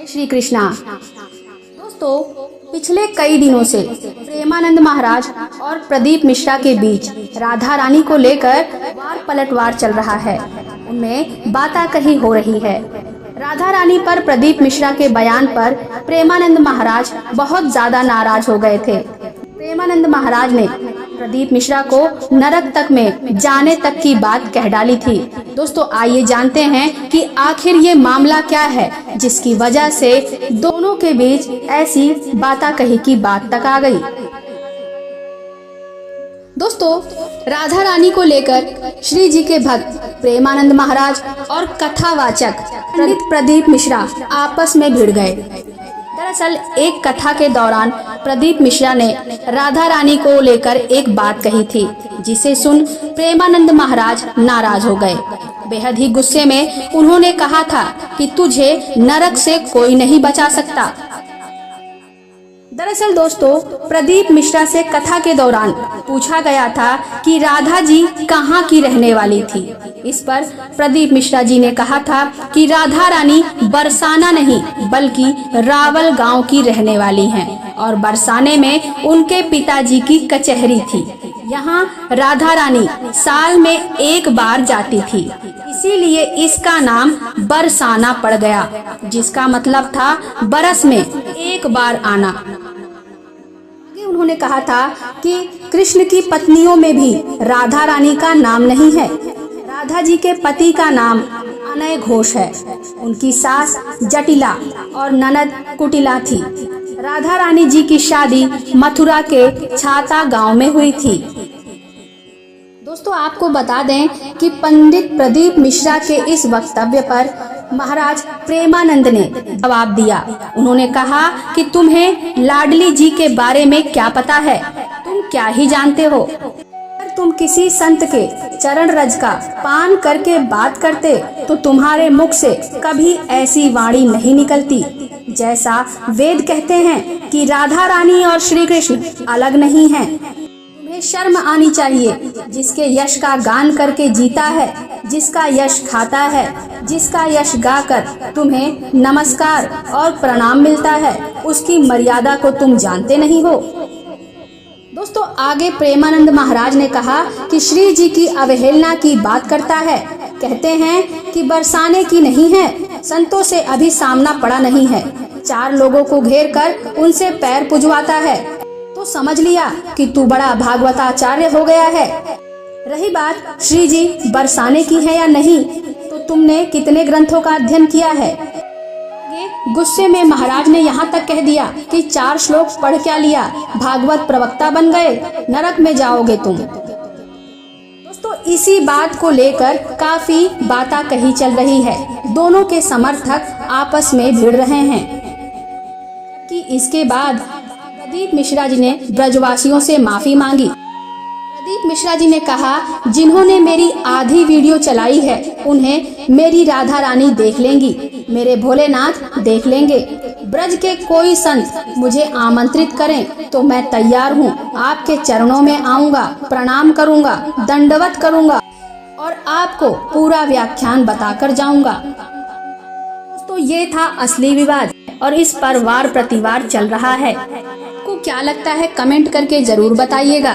श्री कृष्णा। दोस्तों, पिछले कई दिनों से प्रेमानंद महाराज और प्रदीप मिश्रा के बीच राधा रानी को लेकर वार पलटवार चल रहा है। उनमें बाताकही हो रही है। राधा रानी पर प्रदीप मिश्रा के बयान पर प्रेमानंद महाराज बहुत ज्यादा नाराज हो गए थे। प्रेमानंद महाराज ने प्रदीप मिश्रा को नरक तक में जाने तक की बात कह डाली थी। दोस्तों, आइए जानते हैं कि आखिर ये मामला क्या है जिसकी वजह से दोनों के बीच ऐसी बाताकही की बात तक आ गई। दोस्तों, राधा रानी को लेकर श्री जी के भक्त प्रेमानंद महाराज और कथावाचक पंडित प्रदीप मिश्रा आपस में भिड़ गए। दरअसल एक कथा के दौरान प्रदीप मिश्रा ने राधा रानी को लेकर एक बात कही थी, जिसे सुन प्रेमानंद महाराज नाराज हो गए। बेहद ही गुस्से में उन्होंने कहा था कि तुझे नरक से कोई नहीं बचा सकता। दरअसल दोस्तों, प्रदीप मिश्रा से कथा के दौरान पूछा गया था कि राधा जी कहाँ की रहने वाली थी। इस पर प्रदीप मिश्रा जी ने कहा था कि राधा रानी बरसाना नहीं बल्कि रावल गांव की रहने वाली हैं और बरसाने में उनके पिताजी की कचहरी थी। यहाँ राधा रानी साल में एक बार जाती थी, इसीलिए इसका नाम बरसाना पड़ गया, जिसका मतलब था बरस में एक बार आना। उन्होंने कहा था कि कृष्ण की पत्नियों में भी राधा रानी का नाम नहीं है। राधा जी के पति का नाम अनय घोष है। उनकी सास जटिला और ननद कुटिला थी। राधा रानी जी की शादी मथुरा के छाता गांव में हुई थी। दोस्तों, आपको बता दें कि पंडित प्रदीप मिश्रा के इस वक्तव्य पर महाराज प्रेमानंद ने जवाब दिया। उन्होंने कहा कि तुम्हें लाडली जी के बारे में क्या पता है, तुम क्या ही जानते हो। अगर तुम किसी संत के चरण रज का पान करके बात करते तो तुम्हारे मुख से कभी ऐसी वाणी नहीं निकलती। जैसा वेद कहते हैं कि राधा रानी और श्री कृष्ण अलग नहीं हैं। तुम्हें शर्म आनी चाहिए। जिसके यश का गान करके जीता है, जिसका यश खाता है, जिसका यश गाकर तुम्हें नमस्कार और प्रणाम मिलता है, उसकी मर्यादा को तुम जानते नहीं हो। दोस्तों, आगे प्रेमानंद महाराज ने कहा कि श्री जी की अवहेलना की बात करता है। कहते हैं कि बरसाने की नहीं है, संतों से अभी सामना पड़ा नहीं है। 4 लोगों को घेर कर उनसे पैर पुजवाता है तो समझ लिया कि तू बड़ा भागवताचार्य हो गया है। रही बात श्री जी बरसाने की है या नहीं, तो तुमने कितने ग्रंथों का अध्ययन किया है। गुस्से में महाराज ने यहाँ तक कह दिया कि 4 श्लोक पढ़ क्या लिया, भागवत प्रवक्ता बन गए, नरक में जाओगे तुम। दोस्तों, इसी बात को लेकर काफी बाताकही चल रही है। दोनों के समर्थक आपस में भिड़ रहे हैं कि इसके बाद प्रदीप मिश्रा जी ने ब्रजवासियों से माफी मांगी। प्रदीप मिश्रा जी ने कहा, जिन्होंने मेरी आधी वीडियो चलाई है उन्हें मेरी राधा रानी देख लेंगी, मेरे भोलेनाथ देख लेंगे। ब्रज के कोई संत मुझे आमंत्रित करें तो मैं तैयार हूँ। आपके चरणों में आऊंगा, प्रणाम करूंगा, दंडवत करूंगा और आपको पूरा व्याख्यान बताकर जाऊंगा। तो ये था असली विवाद और इस पर वार प्रतिवार चल रहा है। आपको क्या लगता है कमेंट करके जरूर बताइएगा।